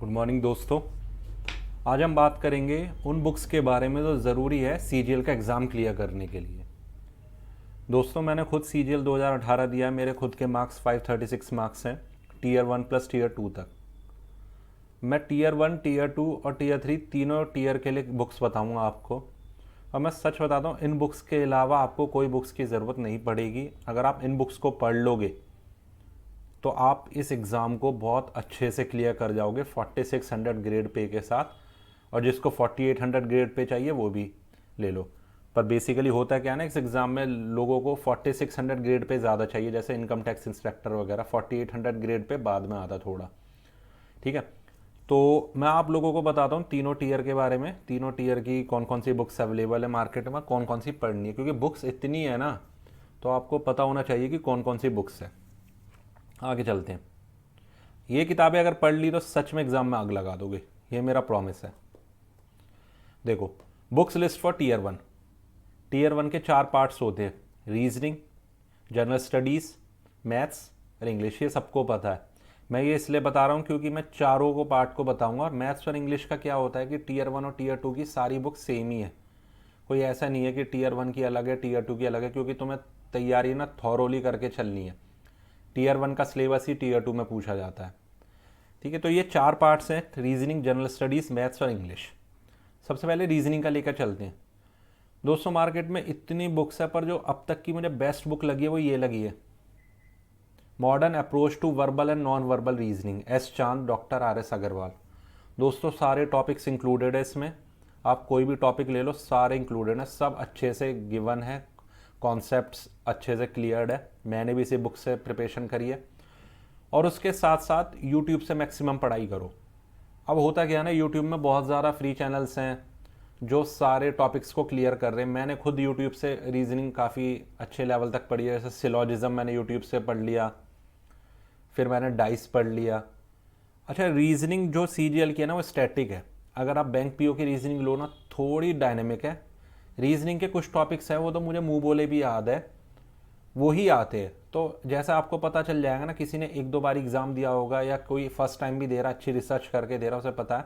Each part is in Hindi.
गुड मॉर्निंग दोस्तों। आज हम बात करेंगे उन बुक्स के बारे में जो ज़रूरी है सीजीएल का एग्ज़ाम क्लियर करने के लिए। दोस्तों, मैंने खुद सीजीएल 2018 दिया है। मेरे खुद के मार्क्स 536 मार्क्स हैं, टीयर 1 प्लस टीयर 2 तक। मैं टीयर 1, टीयर 2 और टीयर 3 तीनों टीयर के लिए बुक्स बताऊंगा आपको। और मैं सच बताता हूँ, इन बुक्स के अलावा आपको कोई बुक्स की ज़रूरत नहीं पड़ेगी। अगर आप इन बुक्स को पढ़ लोगे तो आप इस एग्ज़ाम को बहुत अच्छे से क्लियर कर जाओगे 4600 ग्रेड पे के साथ। और जिसको 4800 ग्रेड पे चाहिए वो भी ले लो। पर बेसिकली होता है क्या ना, इस एग्ज़ाम में लोगों को 4600 ग्रेड पे ज़्यादा चाहिए, जैसे इनकम टैक्स इंस्पेक्टर वगैरह 4800 ग्रेड पे बाद में आता थोड़ा। ठीक है, तो मैं आप लोगों को बताता हूँ तीनों टीयर के बारे में, तीनों टीयर की कौन कौन सी बुक्स अवेलेबल है मार्केट में, कौन कौन सी पढ़नी है। क्योंकि बुक्स इतनी है ना, तो आपको पता होना चाहिए कि कौन कौन सी बुक्स है। आगे चलते हैं। ये किताबें अगर पढ़ ली तो सच में एग्ज़ाम में आग लगा दोगे, ये मेरा प्रॉमिस है। देखो, books list for tier 1। Tier 1 के 4 पार्ट्स होते हैं: रीजनिंग, जनरल स्टडीज़, मैथ्स और इंग्लिश। ये सबको पता है। मैं ये इसलिए बता रहा हूँ क्योंकि मैं चारों को पार्ट को बताऊंगा। और मैथ्स और इंग्लिश का क्या होता है कि टीयर 1 और टीयर 2 की सारी बुक्स सेम ही है। कोई ऐसा नहीं है कि टीयर 1 की अलग है, टीयर 2 की अलग है, क्योंकि तुम्हें तैयारी ना थॉरोली करके चलनी है। टीयर 1 का सिलेबस ही टीयर 2 में पूछा जाता है। ठीक है, तो ये 4 पार्ट्स हैं: रीजनिंग, जनरल स्टडीज़, मैथ्स और इंग्लिश। सबसे पहले रीजनिंग का लेकर चलते हैं। दोस्तों, मार्केट में इतनी बुक्स है, पर जो अब तक की मुझे बेस्ट बुक लगी है वो ये लगी है, modern approach to verbal and non verbal reasoning, S Chand, doctor R S Agrawal. दोस्तों, सारे टॉपिक्स इंक्लूडेड है इसमें। आप कोई भी टॉपिक ले लो, सारे इंक्लूडेड हैं, सब अच्छे से गिवन है, कॉन्सेप्ट्स अच्छे से क्लियर्ड है। मैंने भी इसी बुक से प्रिपरेशन करी है। और उसके साथ साथ यूट्यूब से मैक्सिमम पढ़ाई करो। अब होता क्या है ना, यूट्यूब में बहुत ज़्यादा फ्री चैनल्स हैं जो सारे टॉपिक्स को क्लियर कर रहे हैं। मैंने खुद यूट्यूब से रीजनिंग काफ़ी अच्छे लेवल तक पढ़ी है। जैसे सिलॉजिज्म मैंने यूट्यूब से पढ़ लिया, फिर मैंने डाइस पढ़ लिया। अच्छा, रीजनिंग जो सीजीएल की है ना वो स्टैटिक है। अगर आप बैंक पीओ की रीजनिंग लो ना, थोड़ी डायनेमिक है। रीजनिंग के कुछ टॉपिक्स हैं वो तो मुझे मुंह बोले भी याद है, वो ही आते हैं। तो जैसा आपको पता चल जाएगा ना, किसी ने एक दो बार एग्ज़ाम दिया होगा या कोई फर्स्ट टाइम भी दे रहा, अच्छी रिसर्च करके दे रहा, उसे पता है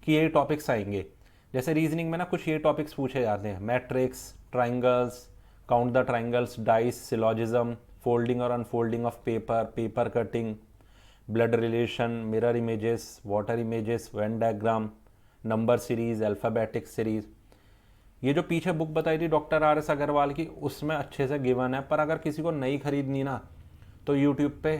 कि ये टॉपिक्स आएंगे। जैसे रीजनिंग में ना कुछ ये टॉपिक्स पूछे जाते हैं: matrix, triangles, count the triangles, dice, syllogism, folding और unfolding of paper, paper cutting, blood relation, mirror images, water images, Venn diagram, number series, alphabetic series. ये जो पीछे बुक बताई थी डॉक्टर आर एस अग्रवाल की, उसमें अच्छे से गिवन है। पर अगर किसी को नहीं खरीदनी ना, तो यूट्यूब पे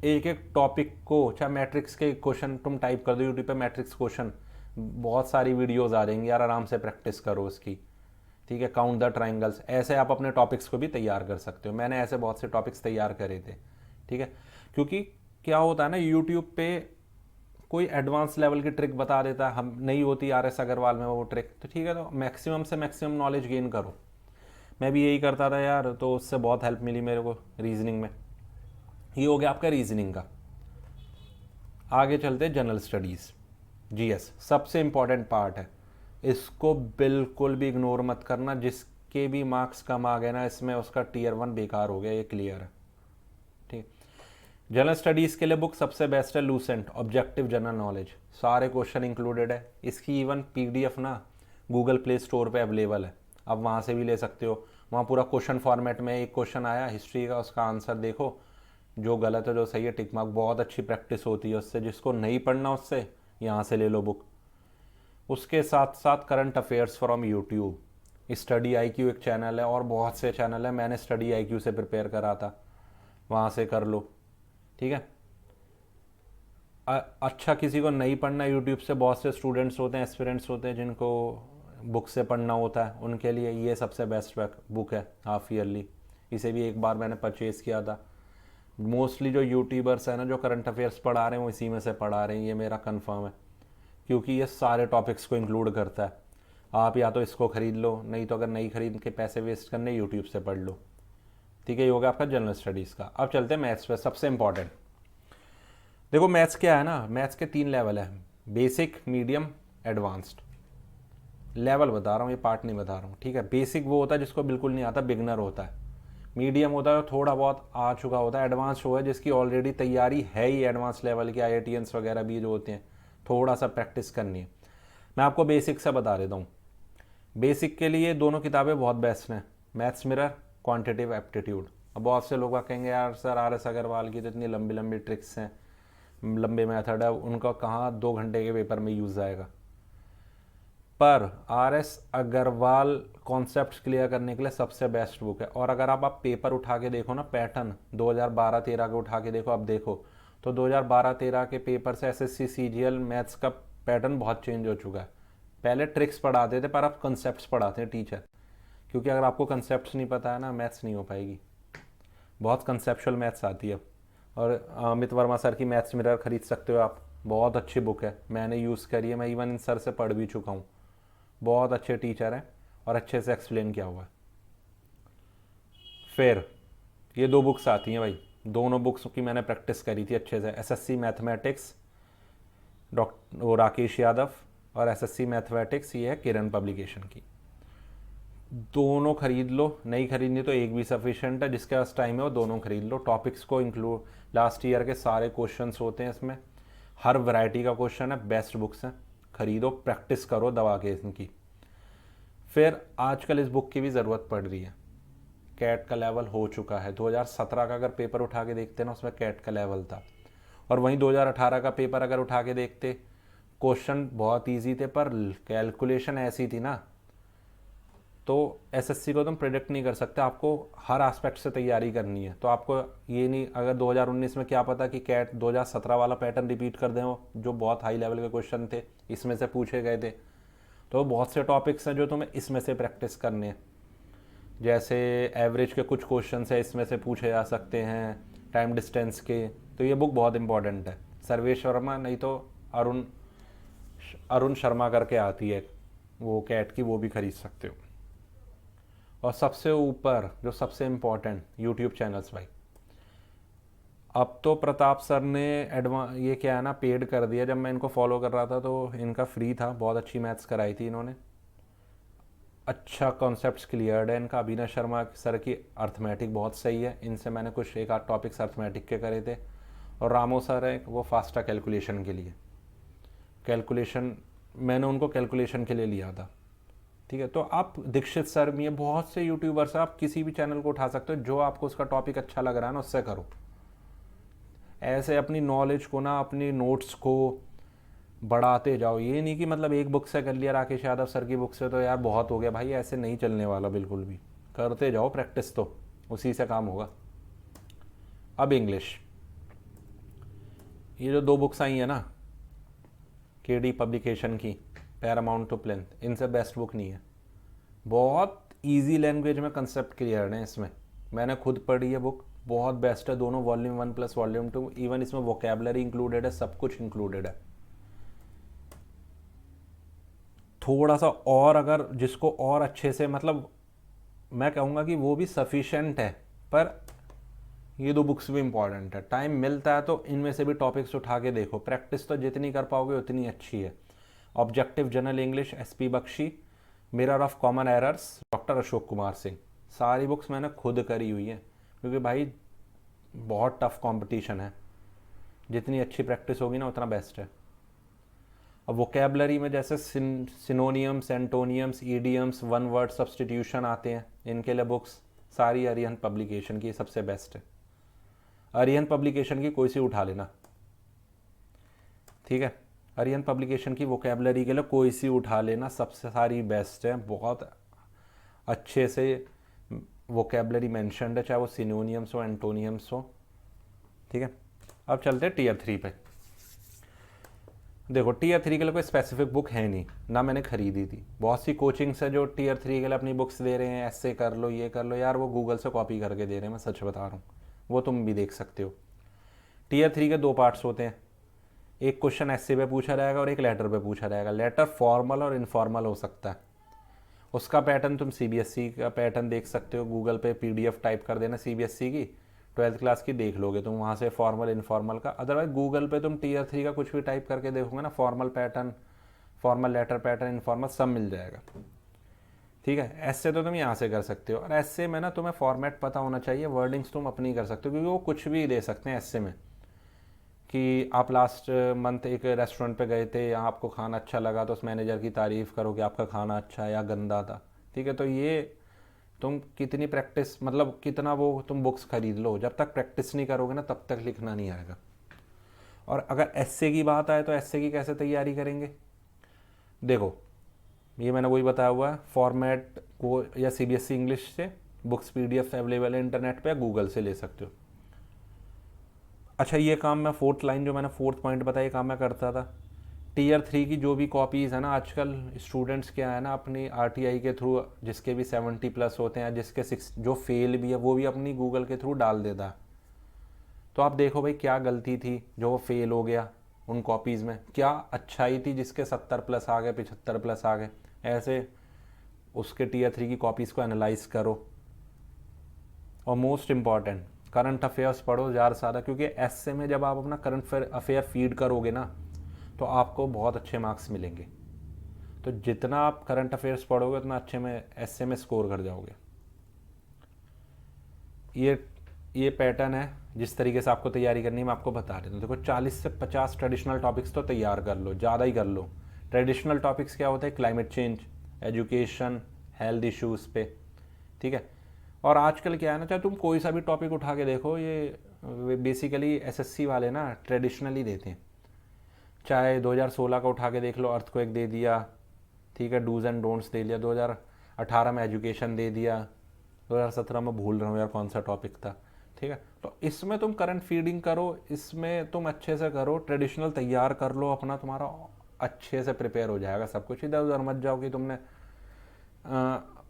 एक एक टॉपिक को, चाहे मैट्रिक्स के क्वेश्चन तुम टाइप कर दो यूट्यूब पे, मैट्रिक्स क्वेश्चन, बहुत सारी वीडियोस आ जाएंगी यार, आराम से प्रैक्टिस करो उसकी। ठीक है, काउंट द ट्राइंगल्स, ऐसे आप अपने टॉपिक्स को भी तैयार कर सकते हो। मैंने ऐसे बहुत से टॉपिक्स तैयार करे थे। ठीक है, क्योंकि क्या होता है ना, यूट्यूब पे कोई एडवांस लेवल की ट्रिक बता देता है, हम नहीं होती आर एस अग्रवाल में वो ट्रिक, तो ठीक है, तो मैक्सिमम से मैक्सिमम नॉलेज गेन करो। मैं भी यही करता था यार, तो उससे बहुत हेल्प मिली मेरे को रीजनिंग में। ये हो गया आपका रीजनिंग का। आगे चलते जनरल स्टडीज़, जीएस, सबसे इम्पॉर्टेंट पार्ट है। इसको बिल्कुल भी इग्नोर मत करना। जिसके भी मार्क्स कम आ गए ना इसमें, उसका टीयर 1 बेकार हो गया, ये क्लियर है। ठीक, जनरल स्टडीज़ के लिए बुक सबसे बेस्ट है लूसेंट, ऑब्जेक्टिव जनरल नॉलेज, सारे क्वेश्चन इंक्लूडेड है। इसकी इवन पीडीएफ ना गूगल प्ले स्टोर पे अवेलेबल है, आप वहाँ से भी ले सकते हो। वहाँ पूरा क्वेश्चन फॉर्मेट में एक क्वेश्चन आया हिस्ट्री का, उसका आंसर देखो, जो गलत है जो सही है टिक मार्क। बहुत अच्छी प्रैक्टिस होती है उससे। जिसको नहीं पढ़ना उससे यहाँ से ले लो बुक। उसके साथ साथ current affairs from YouTube, study IQ एक चैनल है, और बहुत से चैनल है। मैंने स्टडी आईक्यू से प्रिपेयर करा था, वहाँ से कर लो। ठीक है, अच्छा, किसी को नहीं पढ़ना यूट्यूब से, बहुत से स्टूडेंट्स होते हैं, एस्पिरेंट्स होते हैं जिनको बुक से पढ़ना होता है, उनके लिए ये सबसे बेस्ट बुक है, हाफ ईयरली। इसे भी एक बार मैंने परचेज़ किया था। मोस्टली जो यूट्यूबर्स हैं ना, जो करंट अफेयर्स पढ़ा रहे हैं, वो इसी में से पढ़ा रहे हैं, ये मेरा कंफर्म है, क्योंकि ये सारे टॉपिक्स को इंक्लूड करता है। आप या तो इसको ख़रीद लो, नहीं तो अगर नहीं खरीद के पैसे वेस्ट करने, यूट्यूब से पढ़ लो। ठीक है, ये होगा आपका जनरल स्टडीज़ का। अब चलते हैं मैथ्स पे, सबसे इंपॉर्टेंट। देखो, मैथ्स क्या है ना, मैथ्स के 3 लेवल है: बेसिक, मीडियम, एडवांस्ड। लेवल बता रहा हूँ, ये पार्ट नहीं बता रहा हूँ। ठीक है, बेसिक वो होता है जिसको बिल्कुल नहीं आता, बिगनर होता है। मीडियम होता है थोड़ा बहुत आ चुका होता है। एडवांस वो है जिसकी ऑलरेडी तैयारी है ही एडवांस लेवल के, आईआईटीएंस वगैरह भी जो होते हैं थोड़ा सा प्रैक्टिस करनी है। मैं आपको बेसिक से बता देता हूँ। बेसिक के लिए दोनों किताबें बहुत बेस्ट हैं, मैथ्स मिरर, क्वांटिटेटिव एप्टीट्यूड। अब बहुत से लोग कहेंगे यार सर RS अग्रवाल की तो इतनी लंबी लंबी ट्रिक्स हैं, लंबे मेथड है, उनका कहाँ 2 घंटे के पेपर में यूज़ आएगा। पर RS अग्रवाल कॉन्सेप्ट्स क्लियर करने के लिए सबसे बेस्ट बुक है। और अगर आप पेपर उठा के देखो ना, पैटर्न 2012-13 के उठा के देखो, अब देखो तो 2012-13 के पेपर से SSC CGL मैथ्स का पैटर्न बहुत चेंज हो चुका है। पहले ट्रिक्स पढ़ाते थे, पर अब कंसेप्ट्स पढ़ाते हैं टीचर, क्योंकि अगर आपको कंसेप्ट्स नहीं पता है ना, मैथ्स नहीं हो पाएगी। बहुत कंसेप्चुअल मैथ्स आती है अब। और अमित वर्मा सर की मैथ्स मिरर खरीद सकते हो आप, बहुत अच्छी बुक है, मैंने यूज़ करी है, मैं इवन इन सर से पढ़ भी चुका हूँ। बहुत अच्छे टीचर हैं और अच्छे से एक्सप्लेन किया हुआ है। फिर ये 2 बुक्स आती हैं भाई, दोनों बुक्स की मैंने प्रैक्टिस करी थी अच्छे से। SSC mathematics doctor Rakesh Yadav और SSC मैथमेटिक्स ये है किरण पब्लिकेशन की। दोनों खरीद लो, नहीं खरीदनी तो एक भी सफिशेंट है, जिसके पास टाइम है वो दोनों खरीद लो। टॉपिक्स को इंक्लूड, लास्ट ईयर के सारे क्वेश्चंस होते हैं इसमें, हर वैरायटी का क्वेश्चन है, बेस्ट बुक्स हैं, खरीदो, प्रैक्टिस करो दबा के इनकी। फिर आजकल इस बुक की भी ज़रूरत पड़ रही है, कैट का लेवल हो चुका है। 2017 का अगर पेपर उठा के देखते ना, उसमें कैट का लेवल था, और वहीं 2018 का पेपर अगर उठा के देखते, क्वेश्चन बहुत ईजी थे, पर कैलकुलेशन ऐसी थी ना, तो SSC को तुम प्रेडिक्ट नहीं कर सकते, आपको हर एस्पेक्ट से तैयारी करनी है। तो आपको ये नहीं, अगर 2019 में क्या पता कि कैट 2017 वाला पैटर्न रिपीट कर दें, वो जो बहुत हाई लेवल के क्वेश्चन थे इसमें से पूछे गए थे। तो बहुत से टॉपिक्स हैं जो तुम्हें इसमें से प्रैक्टिस करने हैं, जैसे एवरेज के कुछ क्वेश्चन है इसमें से पूछे जा सकते हैं, टाइम डिस्टेंस के। तो ये बुक बहुत इंपॉर्टेंट है। सर्वेश वर्मा, नहीं तो अरुण शर्मा करके आती है वो कैट की, वो भी खरीद सकते हो। और सबसे ऊपर जो सबसे इम्पोर्टेंट, यूट्यूब चैनल्स भाई। अब तो प्रताप सर ने ये क्या है ना, पेड कर दिया। जब मैं इनको फॉलो कर रहा था तो इनका फ्री था, बहुत अच्छी मैथ्स कराई थी इन्होंने, अच्छा कॉन्सेप्ट्स क्लियर्ड है इनका। अभिनव शर्मा सर की अर्थमेटिक बहुत सही है, इनसे मैंने कुछ एक आध टॉपिक्स अर्थमेटिक के करे थे। और रामो सर है वो फास्टा कैलकुलेशन के लिए, कैलकुलेशन मैंने उनको कैलकुलेशन के लिए लिया था। ठीक है, तो आप दीक्षित सर भी हैं, बहुत से यूट्यूबर्स, आप किसी भी चैनल को उठा सकते हो, जो आपको उसका टॉपिक अच्छा लग रहा है ना उससे करो। ऐसे अपनी नॉलेज को ना, अपनी नोट्स को बढ़ाते जाओ। ये नहीं कि मतलब एक बुक से कर लिया, राकेश यादव सर की बुक से तो यार बहुत हो गया भाई, ऐसे नहीं चलने वाला बिल्कुल भी। करते जाओ प्रैक्टिस, तो उसी से काम होगा। अब इंग्लिश, ये जो 2 बुक्स आई हैं ना KD पब्लिकेशन की, पैरामाउंट टू प्लेन, इनसे बेस्ट बुक नहीं है। बहुत इजी लैंग्वेज में कंसेप्ट क्लियर है इसमें, मैंने खुद पढ़ी है बुक, बहुत बेस्ट है। दोनों वॉल्यूम 1 प्लस वॉल्यूम 2, इवन इसमें वोकेबलरी इंक्लूडेड है, सब कुछ इंक्लूडेड है। थोड़ा सा और अगर जिसको और अच्छे से, मतलब मैं कहूँगा कि वो भी सफिशेंट है, पर ये 2 बुक्स भी इंपॉर्टेंट है। टाइम मिलता है तो इनमें से भी टॉपिक्स उठा के देखो, प्रैक्टिस तो जितनी कर पाओगे उतनी अच्छी है। Objective general English SP Bakshi, mirror of common errors doctor Ashok Kumar Singh, सारी बुक्स मैंने खुद करी हुई है, क्योंकि भाई बहुत टफ कंपटीशन है, जितनी अच्छी प्रैक्टिस होगी ना उतना बेस्ट है। अब वोकेबलरी में जैसे synonyms, एंटोनियम्स, idioms, one word substitution आते हैं, इनके लिए बुक्स सारी अरिहंत पब्लिकेशन की सबसे बेस्ट है। अरिहंत पब्लिकेशन की कोई सी उठा लेना, ठीक है, अरिहंत पब्लिकेशन की वोकेबलरी के लिए कोई सी उठा लेना, सबसे सारी बेस्ट है, बहुत अच्छे से वोकेबलरी मेंशन्ड है, चाहे वो सिनोनियम्स हो, एंटोनियम्स हो। ठीक है, अब चलते हैं Tier 3 पे। देखो Tier 3 के लिए कोई स्पेसिफिक बुक है नहीं, ना मैंने खरीदी थी। बहुत सी कोचिंग्स है जो Tier 3 के लिए अपनी बुक्स दे रहे हैं, ऐसे कर लो, ये कर लो, यार वो गूगल से कॉपी करके दे रहे हैं, मैं सच बता रहा हूँ, वो तुम भी देख सकते हो। Tier 3 के 2 पार्ट्स होते हैं, एक क्वेश्चन ऐसे पे पूछा रहेगा और एक लेटर पे पूछा रहेगा। लेटर फॉर्मल और इनफॉर्मल हो सकता है, उसका पैटर्न तुम CBSE का पैटर्न देख सकते हो, गूगल पे PDF टाइप कर देना CBSE की 12th क्लास की, देख लोगे तुम वहाँ से फॉर्मल इनफॉर्मल का। अदरवाइज गूगल पे तुम Tier 3 का कुछ भी टाइप करके देखोगे ना, formal pattern, formal letter pattern, informal, सब मिल जाएगा। ठीक है, ऐसे तो तुम यहाँ से कर सकते हो, और ऐसे में ना तुम्हें फॉर्मेट पता होना चाहिए, वर्डिंग्स तुम अपनी कर सकते हो, क्योंकि वो कुछ भी दे सकते हैं ऐसे में, कि आप लास्ट मंथ एक रेस्टोरेंट पे गए थे, यहाँ आपको खाना अच्छा लगा तो उस मैनेजर की तारीफ़ करो कि आपका खाना अच्छा है या गंदा था। ठीक है, तो ये तुम कितनी प्रैक्टिस, मतलब कितना वो तुम बुक्स खरीद लो, जब तक प्रैक्टिस नहीं करोगे ना तब तक लिखना नहीं आएगा। और अगर एस्से की बात आए तो एस्से की कैसे तैयारी करेंगे? देखो, ये मैंने वही बताया हुआ है, फॉर्मेट को या सीबीएसई इंग्लिश से बुक्स पीडीएफ अवेलेबल है इंटरनेट पे, गूगल से ले सकते हो। अच्छा, ये काम मैं फोर्थ लाइन जो मैंने फोर्थ पॉइंट बताया, ये काम मैं करता था। टीयर 3 की जो भी कॉपीज़ है ना, आजकल स्टूडेंट्स क्या है ना, अपनी आरटीआई के थ्रू जिसके भी 70+ होते हैं, जिसके 6 जो फेल भी है वो भी अपनी गूगल के थ्रू डाल देता है। तो आप देखो भाई क्या गलती थी जो वो फेल हो गया, उन कॉपीज़ में क्या अच्छाई थी जिसके 70+ आ गए, 75+ आ गए। ऐसे उसके टीयर 3 की कॉपीज़ को एनालाइज करो। और मोस्ट इम्पॉर्टेंट, करंट अफेयर्स पढ़ो ज़्यादा से ज़्यादा, क्योंकि ऐसे में जब आप अपना करंट अफेयर फीड करोगे ना तो आपको बहुत अच्छे मार्क्स मिलेंगे। तो जितना आप करंट अफेयर्स पढ़ोगे उतना अच्छे में ऐसे में स्कोर कर जाओगे। ये पैटर्न है जिस तरीके से आपको तैयारी करनी है, मैं आपको बता देता हूँ। देखो, 40 से 50 ट्रेडिशनल टॉपिक्स तो तैयार कर लो, ज़्यादा ही कर लो। ट्रेडिशनल टॉपिक्स क्या होते हैं? Climate change, education, health issues पे। ठीक है, और आजकल क्या है ना, चाहे तुम कोई सा भी टॉपिक उठा के देखो, ये बेसिकली एसएससी वाले ना ट्रेडिशनली देते हैं। चाहे 2016 का उठा के देख लो, अर्थक्वेक दे दिया, ठीक है, डूज एंड डोंट्स दे दिया, 2018 में एजुकेशन दे दिया, 2017 में भूल रहा हूँ यार कौन सा टॉपिक था। ठीक है, तो इसमें तुम करंट फीडिंग करो, इसमें तुम अच्छे से करो, ट्रेडिशनल तैयार कर लो अपना, तुम्हारा अच्छे से प्रिपेयर हो जाएगा सब कुछ। इधर उधर मत जाओ कि तुमने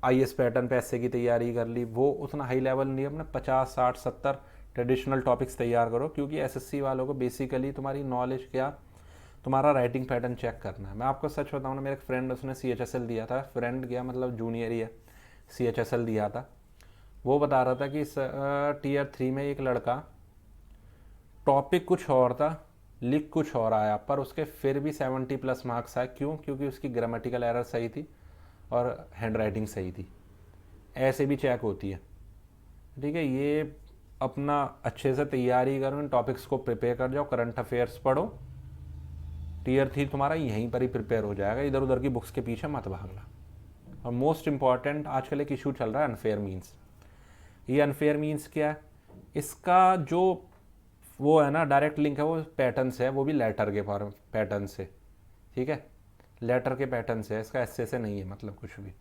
आईएएस पैटर्न पे ऐसे की तैयारी कर ली, वो उतना हाई लेवल नहीं है। अपने 50, 60, 70 ट्रेडिशनल टॉपिक्स तैयार करो, क्योंकि एसएससी वालों को बेसिकली तुम्हारी नॉलेज क्या, तुम्हारा राइटिंग पैटर्न चेक करना है। मैं आपको सच बताऊँ ना, मेरे एक फ्रेंड, उसने CHSL दिया था, फ्रेंड गया मतलब जूनियर ही है, CHSL दिया था। वो बता रहा था कि टीयर 3 में एक लड़का, टॉपिक कुछ और था, लिख कुछ और आया, पर उसके फिर भी 70+ मार्क्स आए। क्यों? क्योंकि उसकी ग्रामेटिकल एरर सही थी और हैंड राइटिंग सही थी। ऐसे भी चेक होती है। ठीक है, ये अपना अच्छे से तैयारी करो, इन टॉपिक्स को प्रिपेयर कर जाओ, करंट अफेयर्स पढ़ो, टीयर 3 तुम्हारा यहीं पर ही प्रिपेयर हो जाएगा, इधर उधर की बुक्स के पीछे मत भागना। और मोस्ट इंपॉर्टेंट, आजकल एक इशू चल रहा है अनफेयर मीन्स। ये अनफेयर मीन्स क्या है? इसका जो वो है ना डायरेक्ट लिंक है, वो पैटर्न से है, वो भी लेटर के पैटर्न से। ठीक है, लेटर के पैटर्न से है, इसका ऐसे से नहीं है मतलब कुछ भी।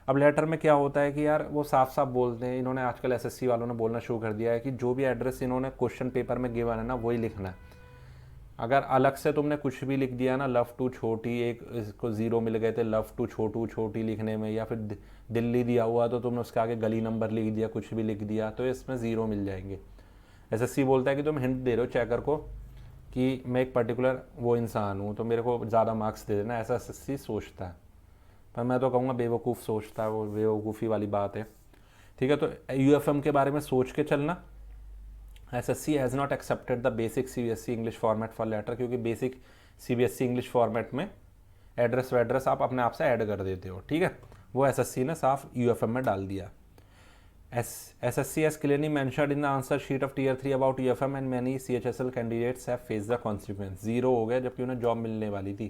अब लेटर में क्या होता है कि यार वो साफ साफ बोलते हैं, इन्होंने आजकल एसएससी वालों ने बोलना शुरू कर दिया है कि जो भी एड्रेस इन्होंने क्वेश्चन पेपर में गिवन है ना वही लिखना है। अगर अलग से तुमने कुछ भी लिख दिया ना, लव टू छोटी, एक इसको 0 मिल गए थे लव टू छोटू छोटी लिखने में, या फिर दिल्ली दिया हुआ तो तुमने उसके आगे गली नंबर लिख दिया, कुछ भी लिख दिया, तो इसमें 0 मिल जाएंगे। एसएससी बोलता है कि तुम हिंट दे रहे हो चेकर को कि मैं एक पर्टिकुलर वो इंसान हूँ तो मेरे को ज़्यादा मार्क्स दे देना, ऐसा एसएससी सोचता है। पर मैं तो कहूँगा बेवकूफ़ सोचता है, वो बेवकूफ़ी वाली बात है। ठीक है, तो यूएफएम के बारे में सोच के चलना। SSC has not accepted the basic CBSE English format for letter, क्योंकि बेसिक सीबीएसई इंग्लिश फॉर्मेट में एड्रेस वैड्रेस आप अपने आप से ऐड कर देते हो। ठीक है, वो एसएससी ने साफ यूएफएम में डाल दिया। SSC has clearly mentioned in the answer sheet of Tier 3 about UFM and many CHSL candidates have faced the consequence। 0 हो गया जबकि उन्हें जॉब मिलने वाली थी।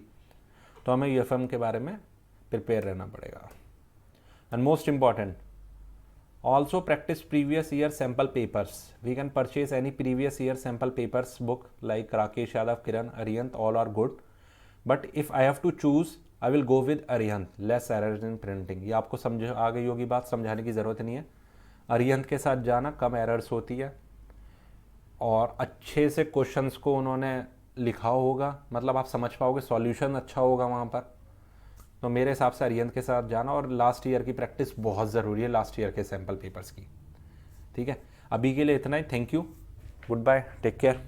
तो हमें UFM के बारे में प्रिपेयर रहना पड़ेगा। And most important, also practice previous year sample papers. We can purchase any previous year sample papers book like Rakesh Yadav, Kiran, Arihant, all are good, but if I have to choose I will go with Arihant, less errors in printing. ये आपको समझ आ गई होगी बात, समझाने की ज़रूरत नहीं है। अरिहंत के साथ जाना, कम एरर्स होती है और अच्छे से क्वेश्चंस को उन्होंने लिखा होगा, मतलब आप समझ पाओगे, सॉल्यूशन अच्छा होगा वहाँ पर। तो मेरे हिसाब से अरिहंत के साथ जाना, और लास्ट ईयर की प्रैक्टिस बहुत ज़रूरी है, लास्ट ईयर के सैम्पल पेपर्स की। ठीक है, अभी के लिए इतना ही। Thank you, goodbye, take care.